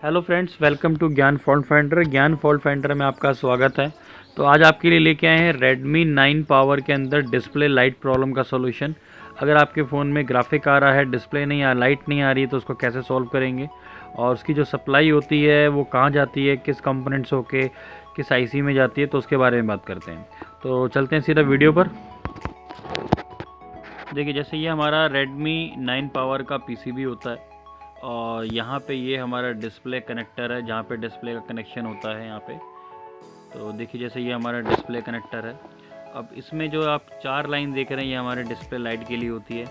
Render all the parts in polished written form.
Hello friends, welcome to ज्ञान fault finder. ज्ञान fault finder में आपका स्वागत है। तो आज आपके लिए लेके आए हैं Redmi 9 पावर के अंदर डिस्प्ले लाइट प्रॉब्लम का सॉल्यूशन। अगर आपके फ़ोन में ग्राफिक आ रहा है, डिस्प्ले नहीं आ लाइट नहीं आ रही है, तो उसको कैसे सॉल्व करेंगे और उसकी जो सप्लाई होती है वो कहाँ जाती है, किस कंपोनेंट्स होके किस आईसी में जाती है, तो उसके बारे में बात करते हैं। तो चलते हैं सीधा वीडियो पर। देखिए, जैसे ये हमारा Redmi 9 पावर का पीसीबी होता है और यहाँ पे ये हमारा डिस्प्ले कनेक्टर है, जहाँ पे डिस्प्ले का कनेक्शन होता है यहाँ पे। तो देखिए, जैसे ये हमारा डिस्प्ले कनेक्टर है। अब इसमें जो आप 4 लाइन देख रहे हैं, ये हमारे डिस्प्ले लाइट के लिए होती है।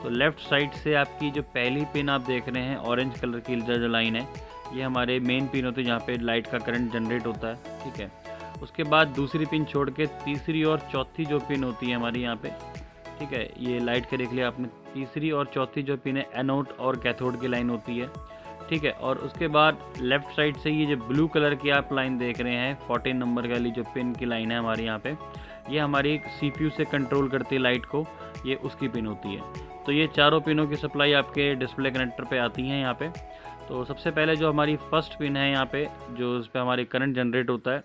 तो लेफ़्ट साइड से आपकी जो पहली पिन आप देख रहे हैं, ऑरेंज कलर की जो लाइन है, ये हमारे मेन पिन होती है, जहाँ पे लाइट का करंट जनरेट होता है। ठीक है, उसके बाद दूसरी पिन छोड़ के तीसरी और चौथी जो पिन होती है हमारी यहाँ पे, ठीक है, ये लाइट के देख लिया आपने। तीसरी और चौथी जो पिन है, एनोड और कैथोड की लाइन होती है। ठीक है, और उसके बाद लेफ़्ट साइड से ये जो ब्लू कलर की आप लाइन देख रहे हैं, 14 नंबर वाली जो पिन की लाइन है हमारी यहाँ पे, ये हमारी CPU से कंट्रोल करती है लाइट को, ये उसकी पिन होती है। तो ये चारों पिनों की सप्लाई आपके डिस्प्ले कनेक्टर पे आती हैं यहाँ पे। तो सबसे पहले जो हमारी फर्स्ट पिन है यहाँ पे, जो उस पर हमारी करंट जनरेट होता है,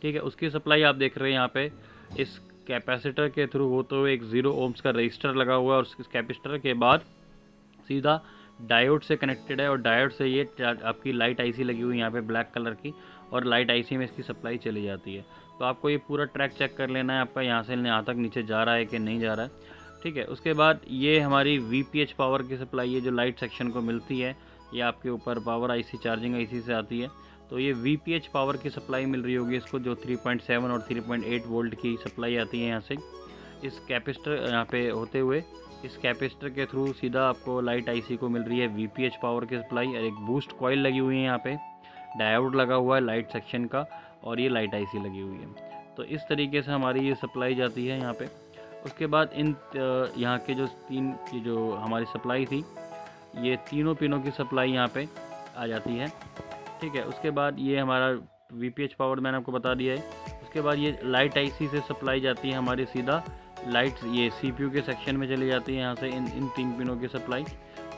ठीक है, उसकी सप्लाई आप देख रहे हैं यहाँ पे इस कैपेसिटर के थ्रू होते हुए एक 0 ओम्स का रजिस्टर लगा हुआ है, और उस कैपेसिटर के बाद सीधा डायोड से कनेक्टेड है, और डायोड से ये आपकी लाइट आईसी लगी हुई है यहाँ पे ब्लैक कलर की, और लाइट आईसी में इसकी सप्लाई चली जाती है। तो आपको ये पूरा ट्रैक चेक कर लेना है आपका, यहाँ से यहाँ तक नीचे जा रहा है कि नहीं जा रहा है। ठीक है, उसके बाद ये हमारी VPH पावर की सप्लाई है जो लाइट सेक्शन को मिलती है, ये आपके ऊपर पावर आईसी चार्जिंग आईसी से आती है। तो ये VPH पावर की सप्लाई मिल रही होगी इसको, जो 3.7 और 3.8 वोल्ट की सप्लाई आती है यहाँ से इस कैपेसिटर यहाँ पे होते हुए। इस कैपेसिटर के थ्रू सीधा आपको लाइट आईसी को मिल रही है VPH पावर की सप्लाई, और एक बूस्ट कॉइल लगी हुई है यहाँ पे, डायोड लगा हुआ है लाइट सेक्शन का, और ये लाइट आईसी लगी हुई है। तो इस तरीके से हमारी ये सप्लाई जाती है यहाँ पे। उसके बाद इन यहाँ के जो तीन की जो हमारी सप्लाई थी, ये तीनों पिनों की सप्लाई यहाँ पे आ जाती है। ठीक है, उसके बाद ये हमारा VPH पावर मैंने आपको बता दिया है। उसके बाद ये लाइट आईसी से सप्लाई जाती है हमारी सीधा लाइट, ये CPU के सेक्शन में चली जाती है यहाँ से इन 3 पिनों की सप्लाई।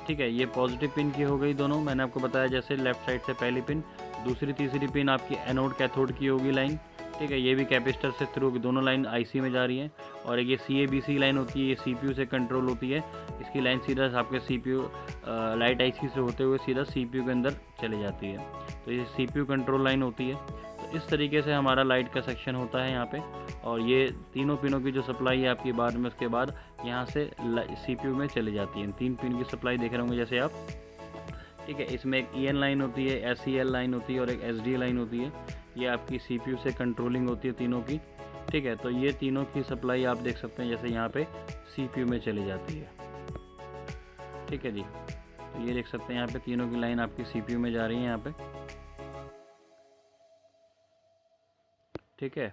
ठीक है, ये पॉजिटिव पिन की हो गई दोनों, मैंने आपको बताया जैसे लेफ़्ट साइड से पहली पिन, दूसरी तीसरी पिन आपकी एनोड कैथोड की होगी लाइन। ठीक है, ये भी कैपेसिटर से थ्रू दोनों लाइन आईसी में जा रही है, और एक ये CABC लाइन होती है, ये CPU से कंट्रोल होती है। इसकी लाइन सीधा आपके CPU लाइट आईसी से होते हुए सीधा CPU के अंदर चली जाती है। तो ये CPU कंट्रोल लाइन होती है। तो इस तरीके से हमारा लाइट का सेक्शन होता है यहाँ पे, और ये तीनों पिनों की जो सप्लाई है आपकी बाद में, उसके बाद यहाँ से CPU में चली जाती है। 3 पिन की सप्लाई देख रहे होंगे जैसे आप। ठीक है, इसमें एक EN लाइन होती है, SEL लाइन होती है, और एक SD लाइन होती है। ये आपकी CPU से कंट्रोलिंग होती है तीनों की। ठीक है, तो ये तीनों की सप्लाई आप देख सकते हैं जैसे यहाँ पे CPU में चली जाती है। ठीक है जी, तो ये देख सकते हैं यहाँ पे तीनों की लाइन आपकी CPU में जा रही है यहाँ पे। ठीक है,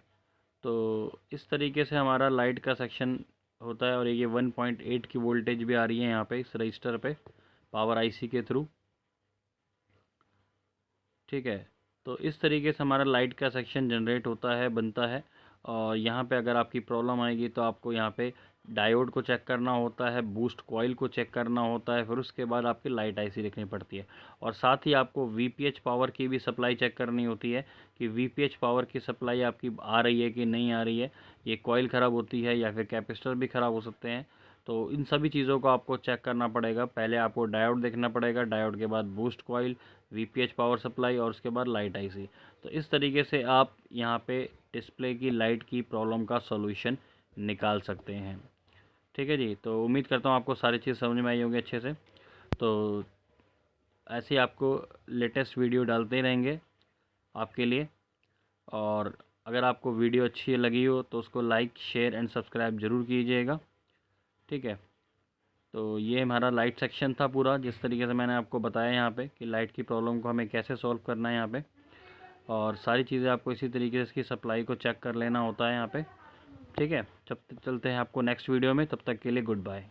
तो इस तरीके से हमारा लाइट का सेक्शन होता है, और ये 1.8 की वोल्टेज भी आ रही है यहाँ पे इस रजिस्टर पे पावर आईसी के थ्रू। ठीक है, तो इस तरीके से हमारा लाइट का सेक्शन जनरेट होता है, बनता है। और यहाँ पे अगर आपकी प्रॉब्लम आएगी तो आपको यहाँ पे डायोड को चेक करना होता है, बूस्ट कॉइल को चेक करना होता है, फिर उसके बाद आपकी लाइट आईसी देखनी पड़ती है। और साथ ही आपको VPH पावर की भी सप्लाई चेक करनी होती है कि VPH पावर की सप्लाई आपकी आ रही है कि नहीं आ रही है। ये कॉइल ख़राब होती है या फिर कैपेसिटर भी ख़राब हो सकते हैं। तो इन सभी चीज़ों को आपको चेक करना पड़ेगा। पहले आपको डायोड देखना पड़ेगा, डायोड के बाद boost coil, VPH power supply, और उसके बाद लाइट आईसी। तो इस तरीके से आप यहाँ पे डिस्प्ले की लाइट की प्रॉब्लम का सॉल्यूशन निकाल सकते हैं। ठीक है जी, तो उम्मीद करता हूँ आपको सारी चीज़ समझ में आई होगी अच्छे से। तो ऐसे ही आपको लेटेस्ट वीडियो डालते रहेंगे आपके लिए, और अगर आपको वीडियो अच्छी लगी हो तो उसको लाइक, शेयर एंड सब्सक्राइब ज़रूर कीजिएगा। ठीक है, तो ये हमारा लाइट सेक्शन था पूरा, जिस तरीके से मैंने आपको बताया यहाँ पे कि लाइट की प्रॉब्लम को हमें कैसे सॉल्व करना है यहाँ पे, और सारी चीज़ें आपको इसी तरीके से इसकी सप्लाई को चेक कर लेना होता है यहाँ पे। ठीक है, जब तक चलते हैं आपको नेक्स्ट वीडियो में, तब तक के लिए गुड बाय।